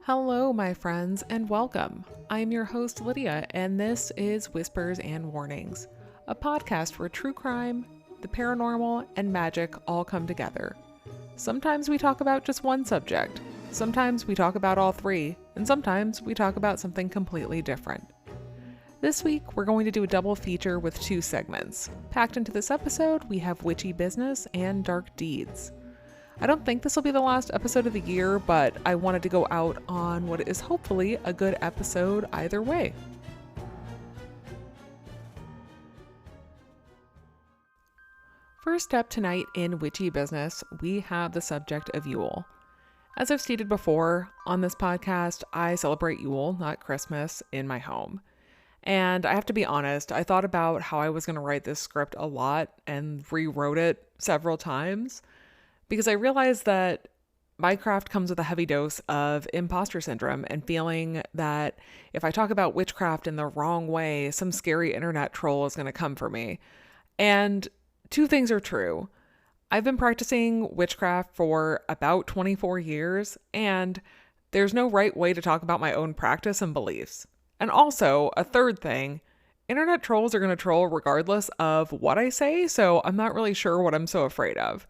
Hello, my friends, and welcome. I'm your host, Lydia, and this is Whispers and Warnings, a podcast where true crime, the paranormal, and magic all come together. Sometimes we talk about just one subject, sometimes we talk about all three, and sometimes we talk about something completely different. This week, we're going to do a double feature with two segments. Packed into this episode, we have Witchy Business and Dark Deeds. I don't think this will be the last episode of the year, but I wanted to go out on what is hopefully a good episode either way. First up tonight in Witchy Business, we have the subject of Yule. As I've stated before on this podcast, I celebrate Yule, not Christmas, in my home. And I have to be honest, I thought about how I was going to write this script a lot and rewrote it several times because I realized that my craft comes with a heavy dose of imposter syndrome and feeling that if I talk about witchcraft in the wrong way, some scary internet troll is going to come for me. And two things are true. I've been practicing witchcraft for about 24 years, and there's no right way to talk about my own practice and beliefs. And also, a third thing, internet trolls are going to troll regardless of what I say, so I'm not really sure what I'm so afraid of.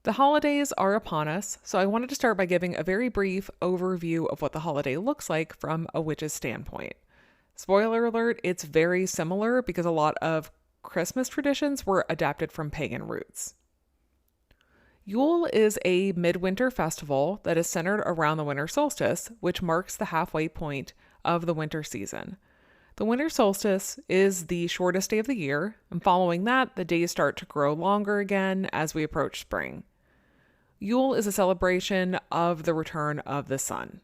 The holidays are upon us, so I wanted to start by giving a very brief overview of what the holiday looks like from a witch's standpoint. Spoiler alert, it's very similar because a lot of Christmas traditions were adapted from pagan roots. Yule is a midwinter festival that is centered around the winter solstice, which marks the halfway point of the winter season. The winter solstice is the shortest day of the year, and following that, the days start to grow longer again as we approach spring. Yule is a celebration of the return of the sun.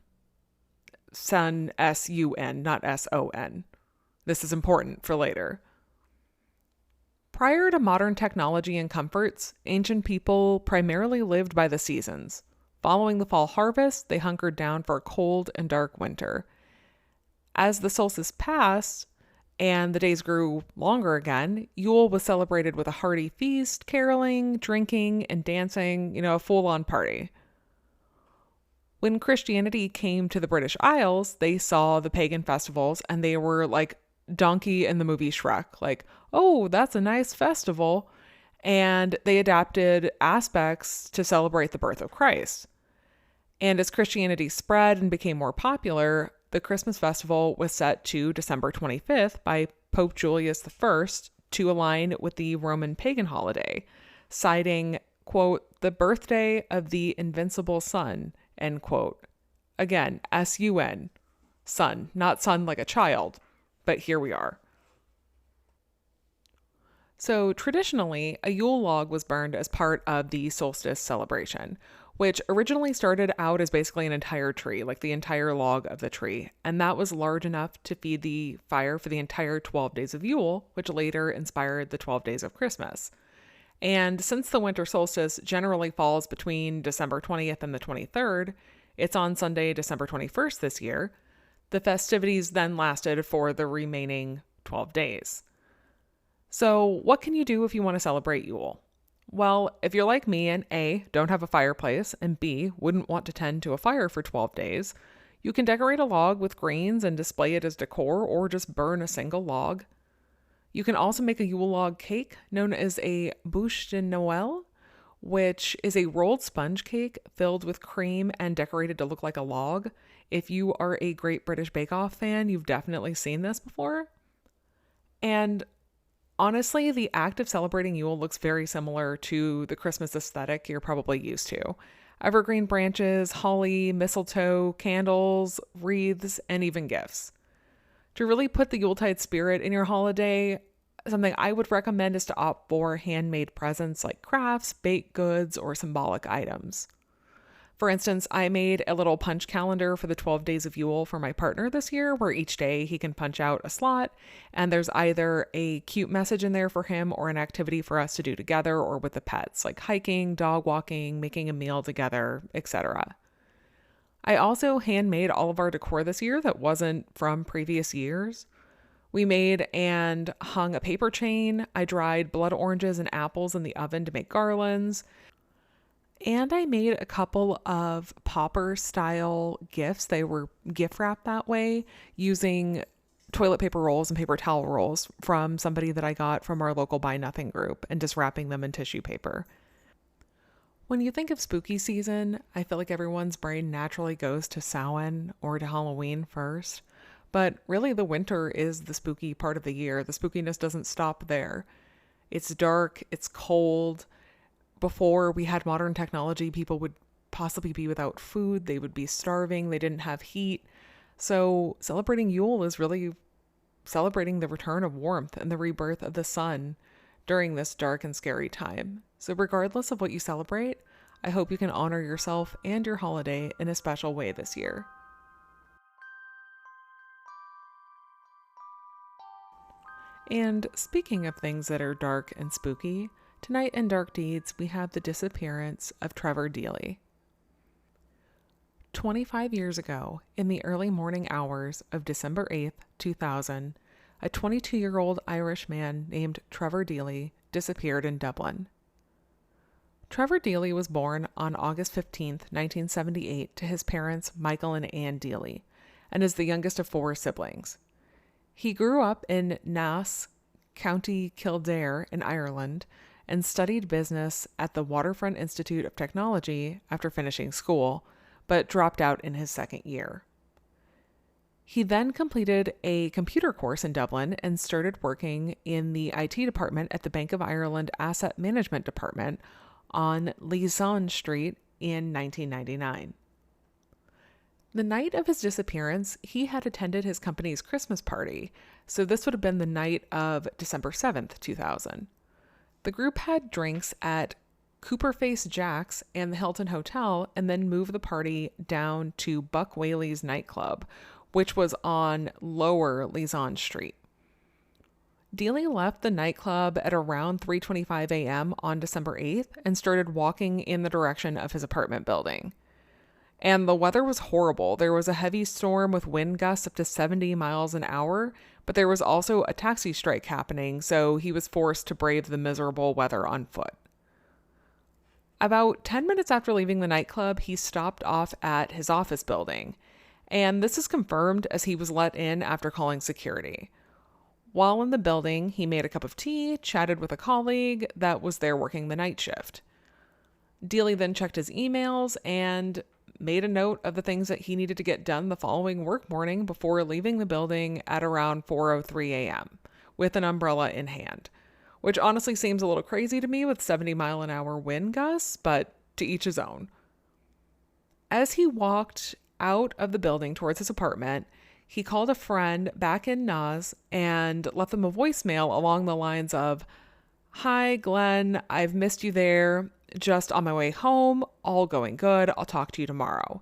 Sun, S-U-N, not S-O-N. This is important for later. Prior to modern technology and comforts, ancient people primarily lived by the seasons. Following the fall harvest, they hunkered down for a cold and dark winter. As the solstice passed and the days grew longer again, Yule was celebrated with a hearty feast, caroling, drinking, and dancing, a full-on party. When Christianity came to the British Isles, they saw the pagan festivals and they were like Donkey in the movie Shrek, like, oh, that's a nice festival. And they adapted aspects to celebrate the birth of Christ. And as Christianity spread and became more popular, the Christmas festival was set to December 25th by Pope Julius I to align with the Roman pagan holiday, citing, quote, the birthday of the invincible sun, end quote. Again, S-U-N, sun, not sun like a child. But here we are. So traditionally, a Yule log was burned as part of the solstice celebration, which originally started out as basically an entire tree, like the entire log of the tree. And that was large enough to feed the fire for the entire 12 days of Yule, which later inspired the 12 days of Christmas. And since the winter solstice generally falls between December 20th and the 23rd, it's on Sunday, December 21st this year. The festivities then lasted for the remaining 12 days. So what can you do if you want to celebrate Yule? Well, if you're like me and A, don't have a fireplace, and B, wouldn't want to tend to a fire for 12 days, you can decorate a log with greens and display it as decor or just burn a single log. You can also make a Yule log cake known as a bûche de Noël, which is a rolled sponge cake filled with cream and decorated to look like a log. If you are a Great British Bake Off fan, you've definitely seen this before. And honestly, the act of celebrating Yule looks very similar to the Christmas aesthetic you're probably used to. Evergreen branches, holly, mistletoe, candles, wreaths, and even gifts. To really put the Yuletide spirit in your holiday, something I would recommend is to opt for handmade presents like crafts, baked goods, or symbolic items. For instance, I made a little punch calendar for the 12 days of Yule for my partner this year, where each day he can punch out a slot, and there's either a cute message in there for him or an activity for us to do together or with the pets, like hiking, dog walking, making a meal together, etc. I also handmade all of our decor this year that wasn't from previous years. We made and hung a paper chain. I dried blood oranges and apples in the oven to make garlands. And I made a couple of popper style gifts. They were gift wrapped that way using toilet paper rolls and paper towel rolls from somebody that I got from our local Buy Nothing group and just wrapping them in tissue paper. When you think of spooky season, I feel like everyone's brain naturally goes to Samhain or to Halloween first. But really, the winter is the spooky part of the year. The spookiness doesn't stop there. It's dark, it's cold. Before we had modern technology, people would possibly be without food, they would be starving, they didn't have heat. So, celebrating Yule is really celebrating the return of warmth and the rebirth of the sun during this dark and scary time. So, regardless of what you celebrate, I hope you can honor yourself and your holiday in a special way this year. And speaking of things that are dark and spooky, tonight in Dark Deeds, we have the disappearance of Trevor Deely. 25 years ago, in the early morning hours of December 8th, 2000, a 22-year-old Irish man named Trevor Deely disappeared in Dublin. Trevor Deely was born on August 15th, 1978, to his parents Michael and Anne Deely, and is the youngest of 4 siblings. He grew up in Naas, County Kildare in Ireland, and studied business at the Waterfront Institute of Technology after finishing school, but dropped out in his second year. He then completed a computer course in Dublin and started working in the IT department at the Bank of Ireland Asset Management Department on Liaison Street in 1999. The night of his disappearance, he had attended his company's Christmas party, so this would have been the night of December 7th, 2000. The group had drinks at Cooperface Jack's and the Hilton Hotel and then moved the party down to Buck Whaley's nightclub, which was on Lower Liaison Street. Deely left the nightclub at around 3:25 a.m. on December 8th and started walking in the direction of his apartment building. And the weather was horrible. There was a heavy storm with wind gusts up to 70 miles an hour, but there was also a taxi strike happening, so he was forced to brave the miserable weather on foot. About 10 minutes after leaving the nightclub, he stopped off at his office building, and this is confirmed as he was let in after calling security. While in the building, he made a cup of tea, chatted with a colleague that was there working the night shift. Deely then checked his emails and made a note of the things that he needed to get done the following work morning before leaving the building at around 4:03 a.m. with an umbrella in hand, which honestly seems a little crazy to me with 70-mile-an-hour wind gusts, but to each his own. As he walked out of the building towards his apartment, he called a friend back in Naas and left them a voicemail along the lines of, "Hi, Glenn, I've missed you there. Just on my way home, all going good. I'll talk to you tomorrow."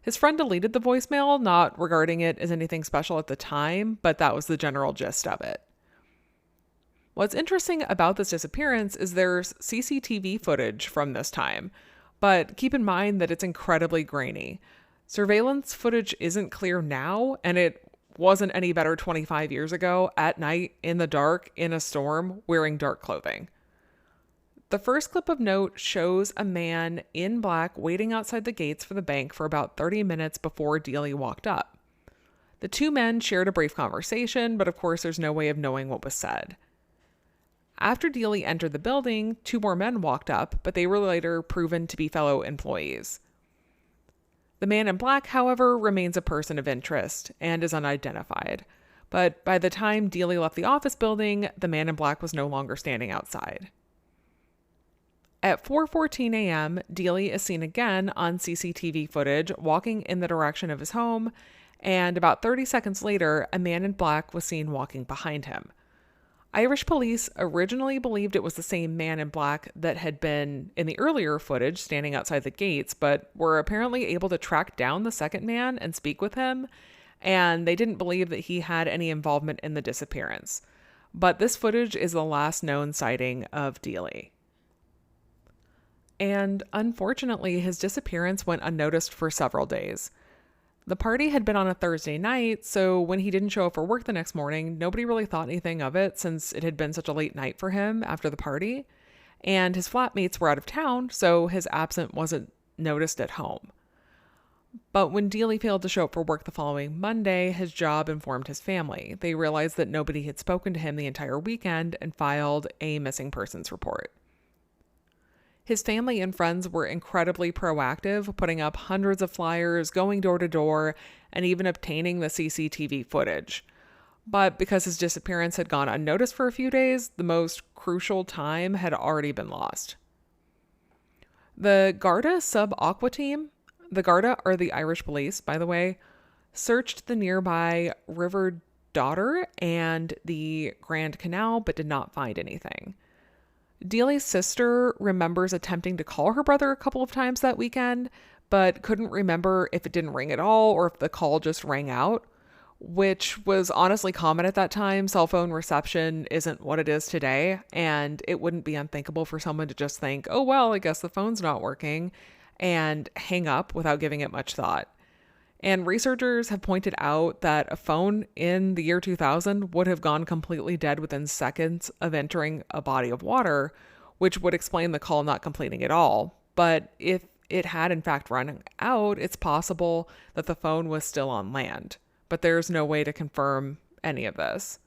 His friend deleted the voicemail, not regarding it as anything special at the time, but that was the general gist of it. What's interesting about this disappearance is there's CCTV footage from this time, but keep in mind that it's incredibly grainy. Surveillance footage isn't clear now, and it wasn't any better 25 years ago at night, in the dark, in a storm, wearing dark clothing. The first clip of note shows a man in black waiting outside the gates for the bank for about 30 minutes before Deely walked up. The 2 men shared a brief conversation, but of course there's no way of knowing what was said. After Deely entered the building, 2 more men walked up, but they were later proven to be fellow employees. The man in black, however, remains a person of interest and is unidentified. But by the time Deely left the office building, the man in black was no longer standing outside. At 4:14 a.m., Deely is seen again on CCTV footage walking in the direction of his home, and about 30 seconds later, a man in black was seen walking behind him. Irish police originally believed it was the same man in black that had been in the earlier footage standing outside the gates, but were apparently able to track down the second man and speak with him, and they didn't believe that he had any involvement in the disappearance. But this footage is the last known sighting of Deely. And unfortunately, his disappearance went unnoticed for several days. The party had been on a Thursday night, so when he didn't show up for work the next morning, nobody really thought anything of it since it had been such a late night for him after the party. and his flatmates were out of town, so his absence wasn't noticed at home. But when Deely failed to show up for work the following Monday, his job informed his family. They realized that nobody had spoken to him the entire weekend and filed a missing persons report. His family and friends were incredibly proactive, putting up hundreds of flyers, going door to door, and even obtaining the CCTV footage. But because his disappearance had gone unnoticed for a few days, the most crucial time had already been lost. The Garda Sub-Aqua team, the Garda are the Irish police, by the way, searched the nearby River Dodder and the Grand Canal, but did not find anything. Deely's sister remembers attempting to call her brother a couple of times that weekend, but couldn't remember if it didn't ring at all or if the call just rang out, which was honestly common at that time. Cell phone reception isn't what it is today, and it wouldn't be unthinkable for someone to just think, oh, well, I guess the phone's not working, and hang up without giving it much thought. And researchers have pointed out that a phone in the year 2000 would have gone completely dead within seconds of entering a body of water, which would explain the call not completing at all. But if it had in fact run out, it's possible that the phone was still on land. But there's no way to confirm any of this.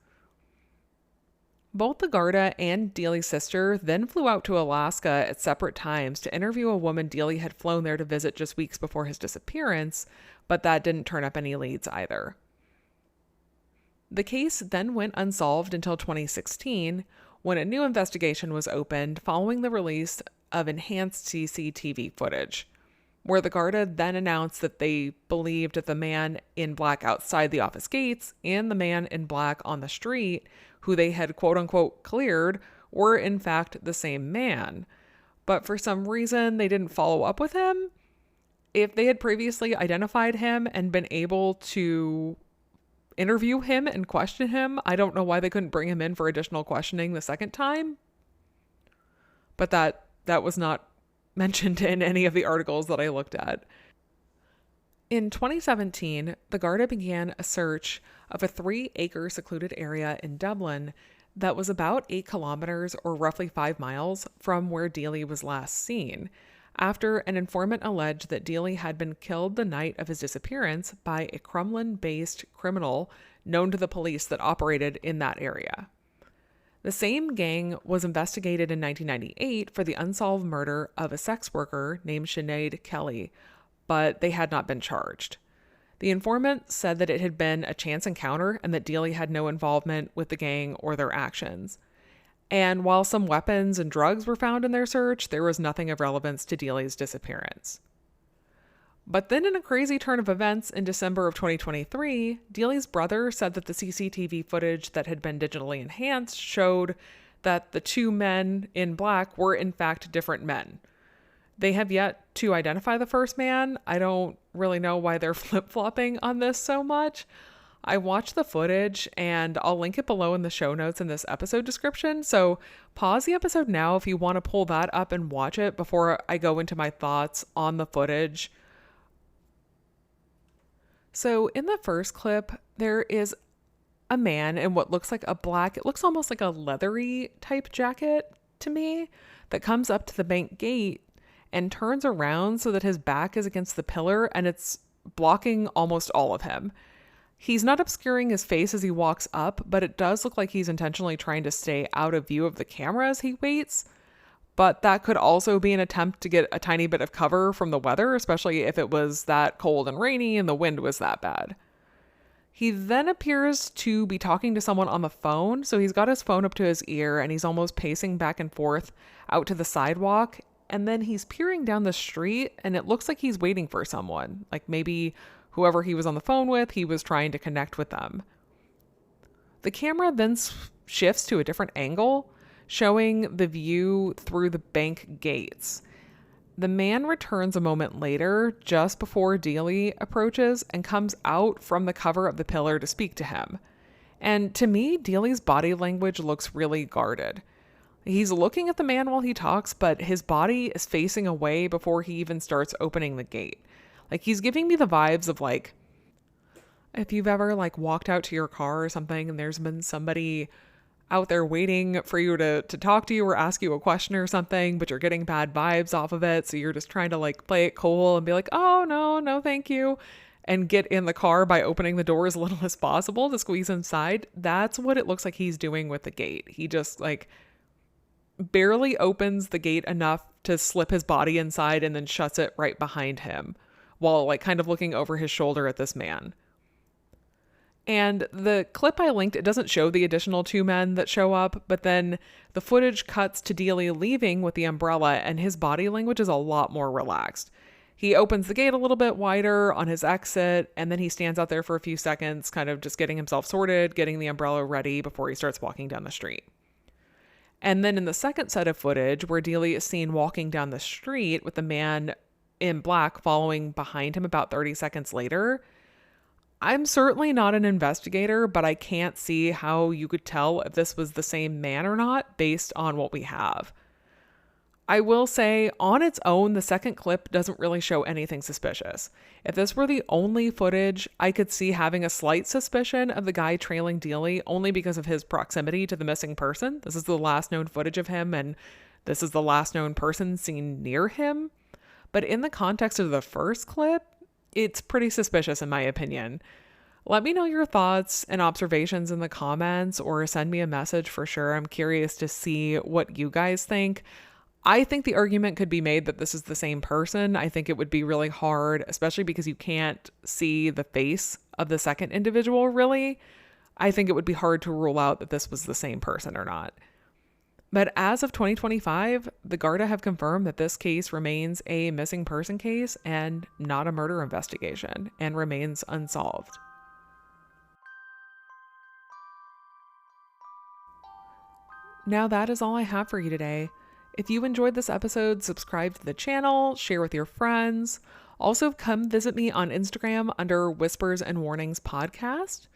Both the Garda and Deely's sister then flew out to Alaska at separate times to interview a woman Deely had flown there to visit just weeks before his disappearance, but that didn't turn up any leads either. The case then went unsolved until 2016, when a new investigation was opened following the release of enhanced CCTV footage, where the Garda then announced that they believed that the man in black outside the office gates and the man in black on the street, who they had quote-unquote cleared, were in fact the same man. But for some reason, they didn't follow up with him. If they had previously identified him and been able to interview him and question him, I don't know why they couldn't bring him in for additional questioning the second time. But that was not mentioned in any of the articles that I looked at. In 2017, the Garda began a search of a 3-acre secluded area in Dublin that was about 8 kilometers or roughly 5 miles from where Deely was last seen, after an informant alleged that Deely had been killed the night of his disappearance by a Crumlin-based criminal known to the police that operated in that area. The same gang was investigated in 1998 for the unsolved murder of a sex worker named Sinead Kelly, but they had not been charged. The informant said that it had been a chance encounter and that Deely had no involvement with the gang or their actions. And while some weapons and drugs were found in their search, there was nothing of relevance to Deely's disappearance. But then in a crazy turn of events in December of 2023, Deely's brother said that the CCTV footage that had been digitally enhanced showed that the 2 men in black were in fact different men. They have yet to identify the first man. I don't really know why they're flip-flopping on this so much. I watched the footage and I'll link it below in the show notes in this episode description. So pause the episode now if you want to pull that up and watch it before I go into my thoughts on the footage. So in the first clip, there is a man in what looks like a black, it looks almost like a leathery type jacket to me, that comes up to the bank gate and turns around so that his back is against the pillar and it's blocking almost all of him. He's not obscuring his face as he walks up, but it does look like he's intentionally trying to stay out of view of the camera as he waits. But that could also be an attempt to get a tiny bit of cover from the weather, especially if it was that cold and rainy and the wind was that bad. He then appears to be talking to someone on the phone, so he's got his phone up to his ear and he's almost pacing back and forth out to the sidewalk. And then he's peering down the street and it looks like he's waiting for someone. Like maybe whoever he was on the phone with, he was trying to connect with them. The camera then shifts to a different angle, showing the view through the bank gates. The man returns a moment later, just before Deely approaches, and comes out from the cover of the pillar to speak to him. And to me, Deely's body language looks really guarded. He's looking at the man while he talks, but his body is facing away before he even starts opening the gate. Like, he's giving me the vibes of, like, if you've ever, like, walked out to your car or something and there's been somebody out there waiting for you to talk to you or ask you a question or something, but you're getting bad vibes off of it. So you're just trying to like play it cool and be like, oh, no, thank you. And get in the car by opening the door as little as possible to squeeze inside. That's what it looks like he's doing with the gate. He just like barely opens the gate enough to slip his body inside and then shuts it right behind him while like kind of looking over his shoulder at this man. And the clip I linked, it doesn't show the additional two men that show up, but then the footage cuts to Deely leaving with the umbrella, and his body language is a lot more relaxed. He opens the gate a little bit wider on his exit, and then he stands out there for a few seconds, kind of just getting himself sorted, getting the umbrella ready before he starts walking down the street. And then in the second set of footage, where Deely is seen walking down the street with the man in black following behind him about 30 seconds later, I'm certainly not an investigator, but I can't see how you could tell if this was the same man or not based on what we have. I will say, on its own, the second clip doesn't really show anything suspicious. If this were the only footage, I could see having a slight suspicion of the guy trailing Deely only because of his proximity to the missing person. This is the last known footage of him, and this is the last known person seen near him. But in the context of the first clip, it's pretty suspicious in my opinion. Let me know your thoughts and observations in the comments or send me a message for sure. I'm curious to see what you guys think. I think the argument could be made that this is the same person. I think it would be really hard, especially because you can't see the face of the second individual really. I think it would be hard to rule out that this was the same person or not. But as of 2025, the Garda have confirmed that this case remains a missing person case and not a murder investigation, and remains unsolved. Now that is all I have for you today. If you enjoyed this episode, subscribe to the channel, share with your friends. Also, come visit me on Instagram under Whispers and Warnings Podcast.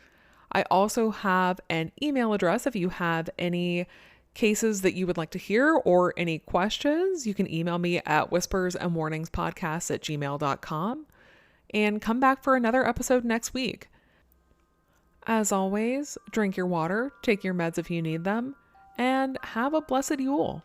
I also have an email address if you have any cases that you would like to hear or any questions. You can email me at whispersandwarningspodcast@gmail.com, and come back for another episode next week. As always, drink your water, take your meds if you need them, and have a blessed Yule.